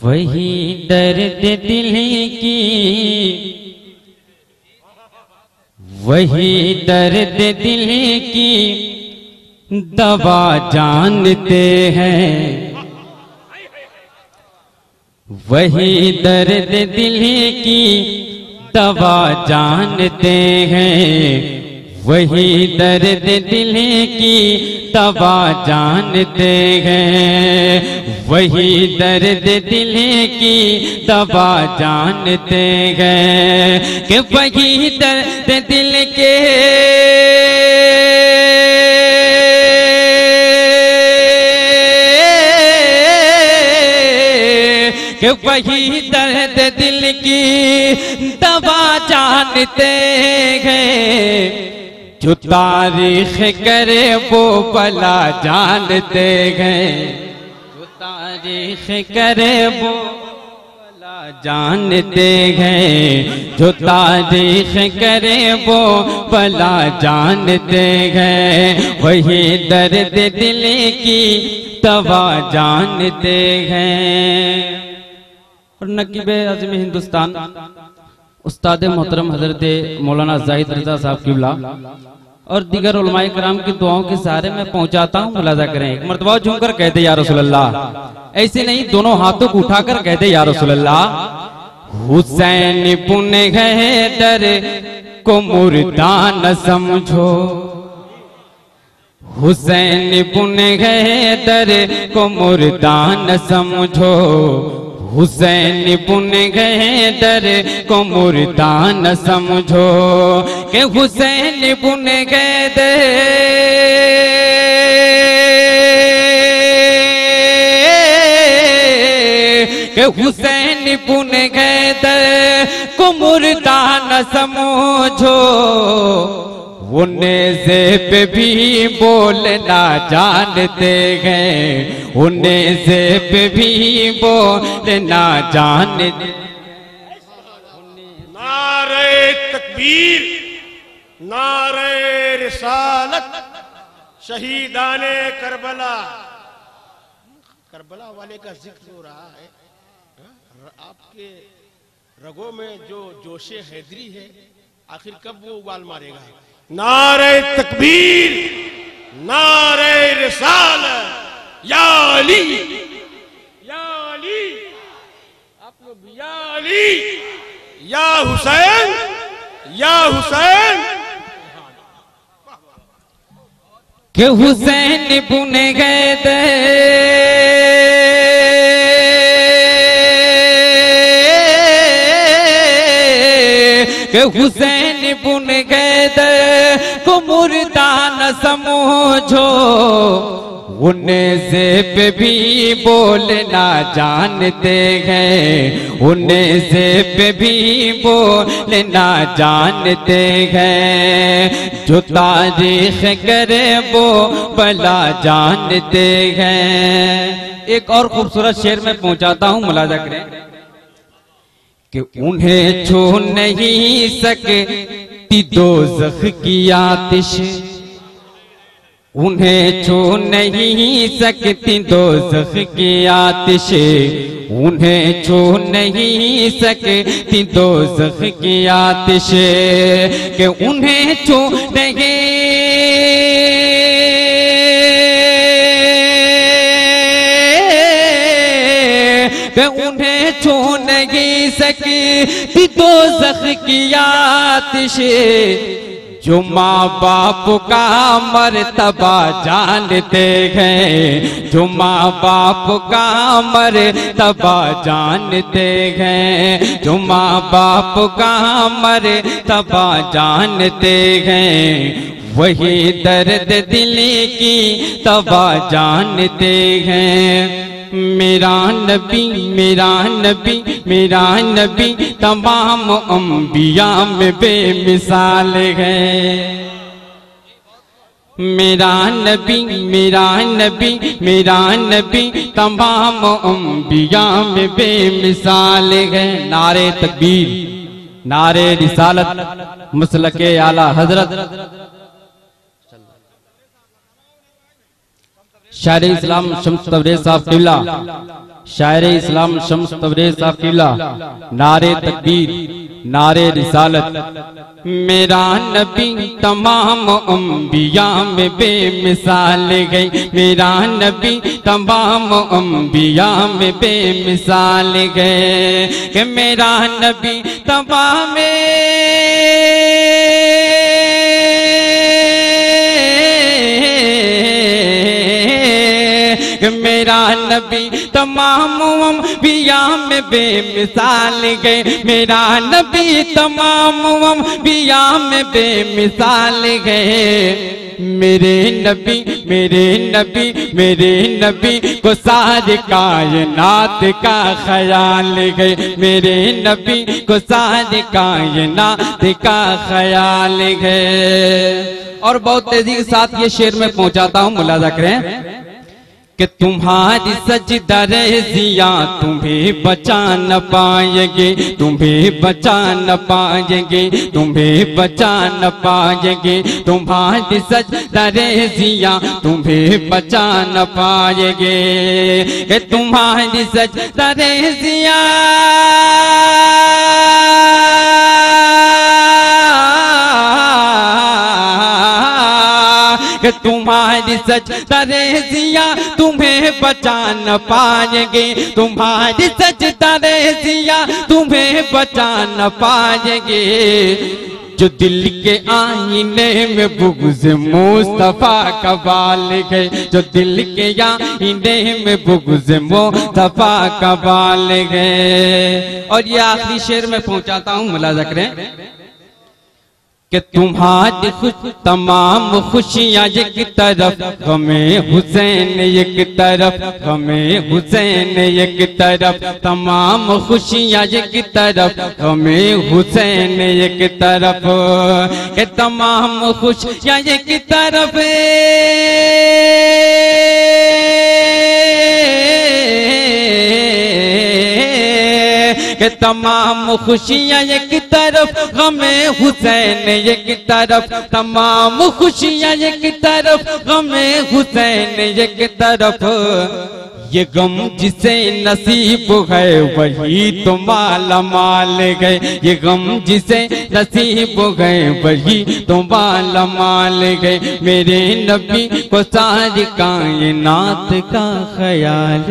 वही दर्द दिल की, वही दर्द दिल की दवा जानते हैं, वही दर्द दिल की दवा जानते हैं, वही दर्द दिल की दवा जानते हैं, वही दर्द दिल की दवा जानते हैं कि वही दर्द दिल के कि वही दर्द दिल की दवा जानते हैं, जो तारीख करे वो भला जानते हैं, जो तारीख करे वो भला जानते हैं, जो तारीख करे वो भला जानते हैं, वही दर्द दिल की दवा जानते हैं। और नकीब-ए-आज़म हिंदुस्तान उस्ताद मोहतरम हजरत मौलाना जाहिद रजा साहब किबला और दीगर उलमाए कराम की दुआओं के सहारे में पहुंचाता हूं। मुलाजा करें, एक मर्तबा झूमकर कहते या रसूल अल्लाह, ऐसे नहीं दोनों हाथों को उठाकर कहते या रसूल अल्लाह। हुसैन पुन हैदर को मुर्दा न समझो, हुसैन पुन हैदर को मुर्दा न समझो, हुसैन पुन हैदर को मुर्दा न समझो, कि हुसैन पुन हैदर कि हुसैन पुन हैदर को मुर्दा न समझो, उन्हें से पे भी बोलना जानते हैं, उन्हें से पे भी बोलना जानते। नारे तकबीर, नारे रिसालत, शहीदाने करबला। करबला वाले का जिक्र हो रहा है, आपके रगों में जो जोशे हैदरी है, आखिर कब वो उबाल मारेगा? नारे तकबीर, नारे रिसालत, या अली, या अली, आप लोग या अली, या हुसैन, या हुसैन। कि हुसैन पुन हैदर कि हुसैन पुन हैदर को मुर्दा न समझो, उन्हें से पे भी बोलना जानते हैं, उन्हें से पे भी बोलना जानते हैं, जो तारीख करे वो भला जानते हैं। एक और खूबसूरत शेर में पहुंचाता हूं, मुलाजा करें कि उन्हें छू नहीं सकती दोज़ख की आतिश, उन्हें छू नहीं सकती दोज़ख की आतिश, उन्हें छू नहीं सकती दोज़ख की आतिश, कि उन्हें छू नहीं उन्हें छू नहीं सकती दोज़ख की आतिश, जो माँ बाप का मर्तबा जानते हैं, जो माँ बाप का मर्तबा जानते हैं, जो माँ बाप का मर्तबा जानते हैं, वही दर्द दिल की दवा जानते हैं। मेरा नबी, मेरा नबी, मेरा नबी तमाम अंबिया में बेमिसाल है। मेरा नबी, मेरा नबी, मेरा नबी तमाम अंबिया में बेमिसाल है। नारे तकबीर, नारे रिसालत, मसलके आला हजरत शायर इस्लाम शम्स तबरेज़ साहब किबला शायर इस्लाम शम्स तबरेज़ साहब किला, नारे तकबीर, नारे रिसालत। मेरा नबी तमाम अंबिया में बेमिसाल गई, मेरा नबी तमाम अंबिया में बेमिसाल गए, कि मेरा नबी तमाम मेरा नबी तमाम अंबिया में बेमिसाल गए, मेरा नबी तमाम अंबिया में बेमिसाल गए। मेरे नबी मेरे नबी मेरे नबी को सारी कायनात का ख्याल गए, मेरे नबी को सारी कायनात का ख्याल गए। और बहुत तेजी के साथ ये शेर में पहुंचाता हूं, मुलाजा करें कि तुम्हारी सजदा रेज़िया तुम्हें बचा न पाएंगे, तुम्हें बचा न पाएंगे, तुम्हें बचा न पाएंगे, तुम्हारी सजदा रेज़िया तुम्हें बचा न पाएंगे, कि तुम्हारी सजदा रेज़िया कि तुम्हारी सजदा रेज़िया तुम्हें बचा न पाएंगे, तुम्हारी सजदा रेज़िया तुम्हें बचा न पाएंगे। जो दिल के आईने में बुग़्ज़ मुस्तफ़ा का बाल गए, जो दिल के आईने में बुग़्ज़ मुस्तफ़ा का बाल गए। और ये आखिरी शेर में पहुंचाता हूं, मुलाज़ा करें कि तुम्हारी तमाम खुशियाँ एक तरफ, गमे हुसैन एक तरफ, गमे हुसैन एक तरफ, तमाम खुशियाँ एक तरफ, गमे हुसैन एक तरफ, कि तमाम खुशियाँ एक तरफ, कि तमाम खुशियाँ एक तरफ, गमे हुसैन एक तरफ, तमाम खुशियाँ एक तरफ, गमे हुसैन एक तरफ। ये गम जिसे नसीब है वही तो माला माल गए, ये गम जिसे नसीब है वही तो माला माल गए। मेरे नबी को सारी कायनात का ख्याल